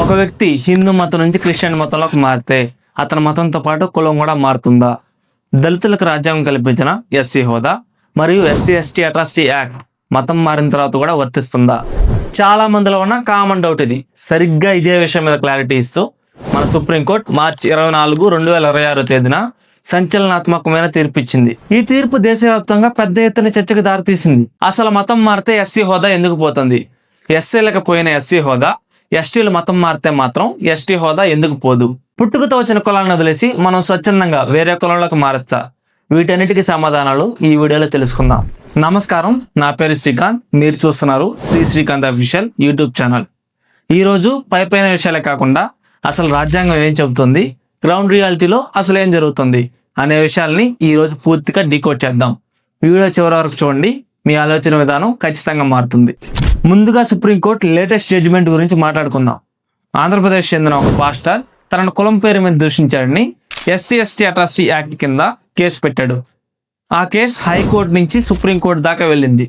ఒక వ్యక్తి హిందూ మతం నుంచి క్రిస్టియన్ మతంలోకి మారితే అతని మతంతో పాటు కులం కూడా మారుతుందా? దళితులకు రాజ్యాంగం కల్పించిన ఎస్సీ హోదా మరియు ఎస్సీ ఎస్టీ అట్రాసిటీ యాక్ట్ మతం మారిన తర్వాత కూడా వర్తిస్తుందా? చాలా మందిలో ఉన్న కామన్ డౌట్ ఇది. సరిగ్గా ఇదే విషయం మీద క్లారిటీ ఇస్తూ మన సుప్రీంకోర్టు మార్చి 24, 2026 తేదీన సంచలనాత్మకమైన తీర్పు ఇచ్చింది. ఈ తీర్పు దేశవ్యాప్తంగా పెద్ద ఎత్తున చర్చకు దారితీసింది. అసలు మతం మారితే ఎస్సీ హోదా ఎందుకు పోతుంది? ఎస్సీలకు పోయిన ఎస్సీ హోదా ఎస్టీలు మతం మారితే మాత్రం ఎస్టీ హోదా ఎందుకు పోదు? పుట్టుకతో వచ్చిన కులాలను వదిలేసి మనం స్వచ్ఛందంగా వేరే కులంలోకి మారచ్చా? వీటన్నిటికీ సమాధానాలు ఈ వీడియోలో తెలుసుకుందాం. నమస్కారం, నా పేరు శ్రీకాంత్. మీరు చూస్తున్నారు శ్రీకాంత్ అఫీషియల్ యూట్యూబ్ ఛానల్. ఈరోజు పైపైన విషయాలే కాకుండా అసలు రాజ్యాంగం ఏం చెబుతుంది, గ్రౌండ్ రియాలిటీలో అసలు ఏం జరుగుతుంది అనే విషయాల్ని ఈరోజు పూర్తిగా డీకోడ్ చేద్దాం. వీడియో చివరి వరకు చూడండి, మీ ఆలోచన విధానం ఖచ్చితంగా మారుతుంది. ముందుగా సుప్రీంకోర్టు లేటెస్ట్ జడ్జిమెంట్ గురించి మాట్లాడుకుందాం. ఆంధ్రప్రదేశ్ చెందిన ఒక పాస్టర్ తన కులం పేరు మీద దూషించాడని ఎస్సీ ఎస్టీ అట్రాసిటీ యాక్ట్ కింద కేసు పెట్టాడు. ఆ కేసు హైకోర్టు నుంచి సుప్రీంకోర్టు దాకా వెళ్ళింది.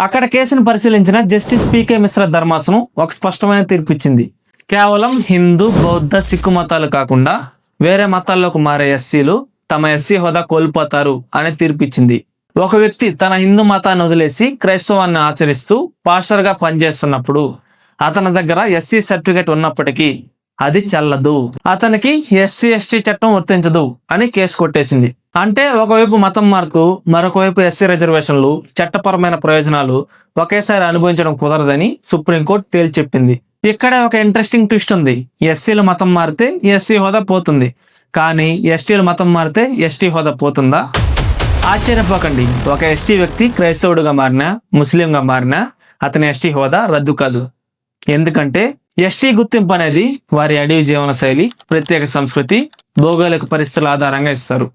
అక్కడ కేసును పరిశీలించిన జస్టిస్ పీకే మిశ్రా ధర్మాసనం ఒక స్పష్టమైన తీర్పు ఇచ్చింది. కేవలం హిందూ, బౌద్ధ, సిక్కు మతాలు కాకుండా వేరే మతాల్లోకి మారే ఎస్సీలు తమ ఎస్సీ హోదా కోల్పోతారు అనే తీర్పు ఇచ్చింది. ఒక వ్యక్తి తన హిందూ మతాన్ని వదిలేసి క్రైస్తవాన్ని ఆచరిస్తూ పాస్టర్గా పనిచేస్తున్నప్పుడు అతని దగ్గర ఎస్సీ సర్టిఫికేట్ ఉన్నప్పటికీ అది చెల్లదు, అతనికి ఎస్సీ ఎస్టీ చట్టం వర్తించదు అని కేసు కొట్టేసింది. అంటే ఒకవైపు మతం మార్పు, మరొక వైపు ఎస్సీ రిజర్వేషన్లు, చట్టపరమైన ప్రయోజనాలు ఒకేసారి అనుభవించడం కుదరదని సుప్రీంకోర్టు తేల్చి చెప్పింది. ఇక్కడే ఒక ఇంట్రెస్టింగ్ ట్విస్ట్ ఉంది. ఎస్సీలు మతం మారితే ఎస్సీ హోదా పోతుంది, కానీ ఎస్టీలు మతం మారితే ఎస్టీ హోదా పోతుందా? ఆశ్చర్యపోకండి, ఒక ఎస్టీ వ్యక్తి క్రైస్తవుడుగా మారినా, ముస్లింగా మారినా అతని ఎస్టీ హోదా రద్దు కాదు. ఎందుకంటే ఎస్టీ గుర్తింపు అనేది వారి అడవి జీవన శైలి, ప్రత్యేక సంస్కృతి, భౌగోళిక పరిస్థితుల ఆధారంగా ఇస్తారు.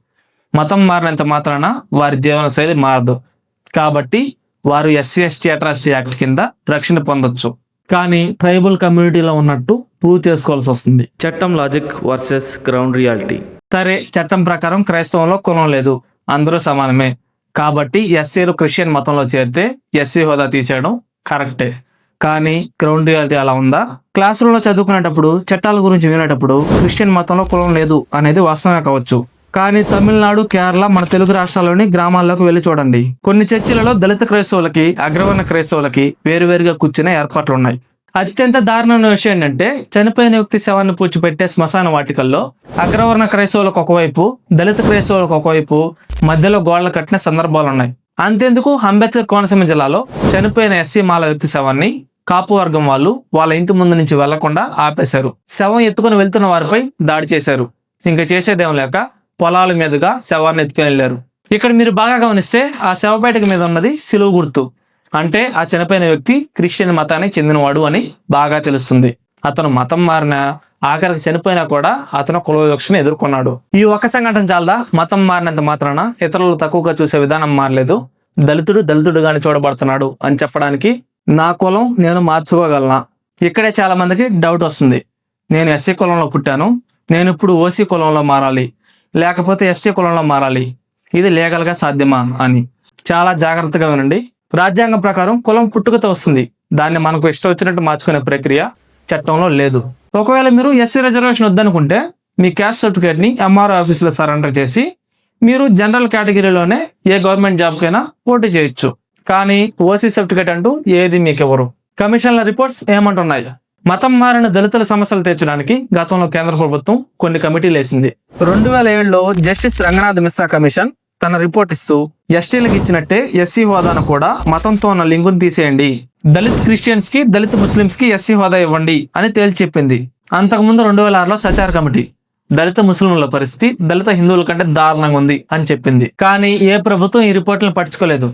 మతం మారినంత మాత్రాన వారి జీవన శైలి మారదు. కాబట్టి వారు ఎస్సీ ఎస్టీ అట్రాసిటీ యాక్ట్ కింద రక్షణ పొందొచ్చు, కానీ ట్రైబల్ కమ్యూనిటీలో ఉన్నట్టు ప్రూవ్ చేసుకోవాల్సి వస్తుంది. చట్టం లాజిక్ వర్సెస్ గ్రౌండ్ రియాలిటీ. సరే, చట్టం ప్రకారం క్రైస్తవంలో కులం లేదు, అందరూ సమానమే. కాబట్టి ఎస్సీలు క్రిస్టియన్ మతంలో చేరితే ఎస్సీ హోదా తీసేయడం కరెక్టే. కానీ గ్రౌండ్ రియాలిటీ అలా ఉందా? క్లాస్ రూమ్లో చదువుకునేటప్పుడు, చట్టాల గురించి వినేటప్పుడు క్రిస్టియన్ మతంలో కులం లేదు అనేది వాస్తవమే కావచ్చు. కానీ తమిళనాడు, కేరళ, మన తెలుగు రాష్ట్రాల్లోని గ్రామాల్లోకి వెళ్ళి చూడండి. కొన్ని చర్చిలలో దళిత క్రైస్తవులకి, అగ్రవర్ణ క్రైస్తవులకి వేరువేరుగా కూర్చునే ఏర్పాట్లు ఉన్నాయి. అత్యంత దారుణమైన విషయం ఏంటంటే, చనిపోయిన వ్యక్తి శవాన్ని పూడ్చిపెట్టే శ్మశాన వాటికల్లో అగ్రవర్ణ క్రైస్తవులకు ఒకవైపు, దళిత క్రైస్తవులకు ఒకవైపు మధ్యలో గోడలు కట్టిన సందర్భాలు ఉన్నాయి. అంతేందుకు అంబేద్కర్ కోనసీమ జిల్లాలో చనిపోయిన ఎస్సీ మాల వ్యక్తి శవాన్ని కాపు వర్గం వాళ్ళు వాళ్ళ ఇంటి ముందు నుంచి వెళ్లకుండా ఆపేశారు. శవం ఎత్తుకుని వెళ్తున్న వారిపై దాడి చేశారు. ఇంకా చేసేదేం లేక పొలాల మీదుగా శవాన్ని ఎత్తుకుని వెళ్లారు. ఇక్కడ మీరు బాగా గమనిస్తే ఆ శవపేటిక మీద ఉన్నది సిలువ గుర్తు. అంటే ఆ చనిపోయిన వ్యక్తి క్రిస్టియన్ మతానికి చెందినవాడు అని బాగా తెలుస్తుంది. అతను మతం మారినా, ఆఖరికి చనిపోయినా కూడా అతను కుల వివక్షను ఎదుర్కొన్నాడు. ఈ ఒక్క సంఘటన చాలదా మతం మారినంత మాత్రాన ఇతరులు తక్కువగా చూసే విధానం మారలేదు, దళితుడుగానే చూడబడుతున్నాడు అని చెప్పడానికి? నా కులం నేను మార్చుకోగలనా? ఇక్కడే చాలా మందికి డౌట్ వస్తుంది. నేను ఎస్సీ కులంలో పుట్టాను, నేను ఇప్పుడు ఓసీ కులంలో మారాలి, లేకపోతే ఎస్టీ కులంలో మారాలి, ఇది లీగల్గా సాధ్యమా అని. చాలా జాగ్రత్తగా వినండి. రాజ్యాంగం ప్రకారం కులం పుట్టుకతో వస్తుంది, దాన్ని మనకు ఇష్టం వచ్చినట్టు మార్చుకునే ప్రక్రియ చట్టంలో లేదు. ఒకవేళ మీరు ఎస్సీ రిజర్వేషన్ వద్దనుకుంటే మీ క్యాస్ట్ సర్టిఫికేట్ని ఎంఆర్ఓ ఆఫీసులో సరెండర్ చేసి మీరు జనరల్ కేటగిరీలోనే ఏ గవర్నమెంట్ జాబ్కైనా పోటీ చేయొచ్చు. కానీ ఓసీ సర్టిఫికేట్ అంటూ ఏది మీకు ఇవ్వరు. కమిషన్ల రిపోర్ట్స్ ఏమంటున్నాయి? మతం మారిన దళితుల సమస్యలు తీర్చడానికి గతంలో కేంద్ర ప్రభుత్వం కొన్ని కమిటీలు వేసింది. 2007లో జస్టిస్ రంగనాథ్ మిశ్రా కమిషన్ తన రిపోర్ట్ ఇస్తూ ఎస్టీలకు ఇచ్చినట్టే ఎస్సీ హోదాను కూడా మతంతో ఉన్న లింకును తీసేయండి, దళిత్ క్రిస్టియన్స్ కి, దళిత్ ముస్లింస్ కి ఎస్సీ హోదా ఇవ్వండి అని తేల్చి చెప్పింది. అంతకుముందు 2006లో సచార్ కమిటీ దళిత ముస్లింల పరిస్థితి దళిత హిందువుల కంటే దారుణంగా ఉంది అని చెప్పింది. కానీ ఏ ప్రభుత్వం ఈ రిపోర్ట్లను పట్టించుకోలేదు.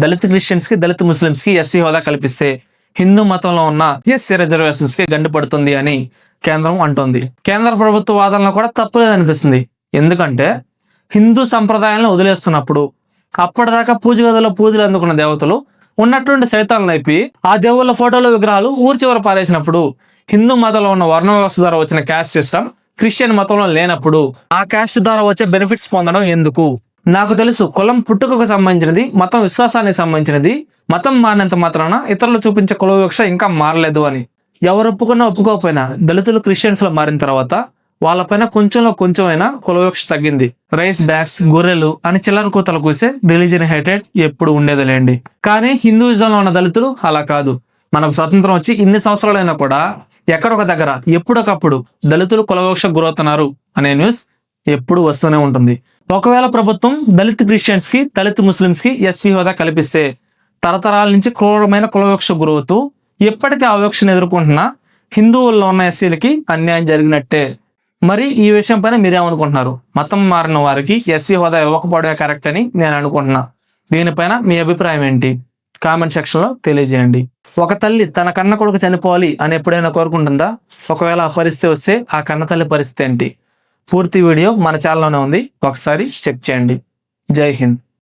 దళిత క్రిస్టియన్స్ కి, దళిత ముస్లింస్ కి ఎస్సీ హోదా కల్పిస్తే హిందూ మతంలో ఉన్న ఎస్సీ రిజర్వేషన్స్ కి గండిపడుతుంది అని కేంద్రం అంటోంది. కేంద్ర ప్రభుత్వ వాదనలో కూడా తప్పులేదనిపిస్తుంది. ఎందుకంటే హిందూ సంప్రదాయాలను వదిలేస్తున్నప్పుడు అప్పటిదాకా పూజ గదిలో పూజలు అందుకున్న దేవతలు ఉన్నటువంటి సైతాలను అయిపోయి ఆ దేవుళ్ళ ఫోటోలు, విగ్రహాలు ఊరి చివర పారేసినప్పుడు, హిందూ మతంలో ఉన్న వర్ణ వ్యవస్థ ద్వారా వచ్చిన క్యాస్ట్ సిస్టమ్ క్రిస్టియన్ మతంలో లేనప్పుడు ఆ క్యాస్ట్ ద్వారా వచ్చే బెనిఫిట్స్ పొందడం ఎందుకు? నాకు తెలుసు కులం పుట్టుకకు సంబంధించినది, మతం విశ్వాసానికి సంబంధించినది. మతం మారినంత మాత్రాన ఇతరులు చూపించే కుల వివక్ష ఇంకా మారలేదు అని. ఎవరు ఒప్పుకున్నా ఒప్పుకోకపోయినా దళితులు క్రిస్టియన్స్లో మారిన తర్వాత వాళ్ళపైన కొంచెమైనా కులవివక్ష తగ్గింది. రైస్ బ్యాగ్స్, గొర్రెలు అని చిల్లర కూతలు కూసే రిలీజియన్ హేటెడ్ ఎప్పుడు ఉండేదిలేండి. కానీ హిందూయిజంలో ఉన్న దళితులు అలా కాదు. మనకు స్వతంత్రం వచ్చి ఇన్ని సంవత్సరాలైనా కూడా ఎక్కడొక దగ్గర ఎప్పుడొకప్పుడు దళితులు కులవివక్ష గురవుతున్నారు అనే న్యూస్ ఎప్పుడు వస్తూనే ఉంటుంది. ఒకవేళ ప్రభుత్వం దళిత్ క్రిస్టియన్స్ కి, దళిత్ ముస్లిమ్స్ కి ఎస్సీ హోదా కల్పిస్తే తరతరాల నుంచి క్రూరమైన కులవివక్ష గురవుతూ ఎప్పటికీ ఆ వివక్షను ఎదుర్కొంటున్న హిందువుల్లో ఉన్న ఎస్సీలకి అన్యాయం జరిగినట్టే. మరి ఈ విషయం పైన మీరేమనుకుంటున్నారు? మతం మారిన వారికి ఎస్సీ హోదా ఇవ్వకపోవడమే కరెక్ట్ అని నేను అనుకుంటున్నా. దీనిపైన మీ అభిప్రాయం ఏంటి? కామెంట్ సెక్షన్లో తెలియజేయండి. ఒక తల్లి తన కన్న కొడుకు చనిపోవాలి అని ఎప్పుడైనా కోరుకుంటుందా? ఒకవేళ ఆ పరిస్థితి వస్తే ఆ కన్న తల్లి పరిస్థితి ఏంటి? పూర్తి వీడియో మన ఛానల్లోనే ఉంది, ఒకసారి చెక్ చేయండి. జై హింద్.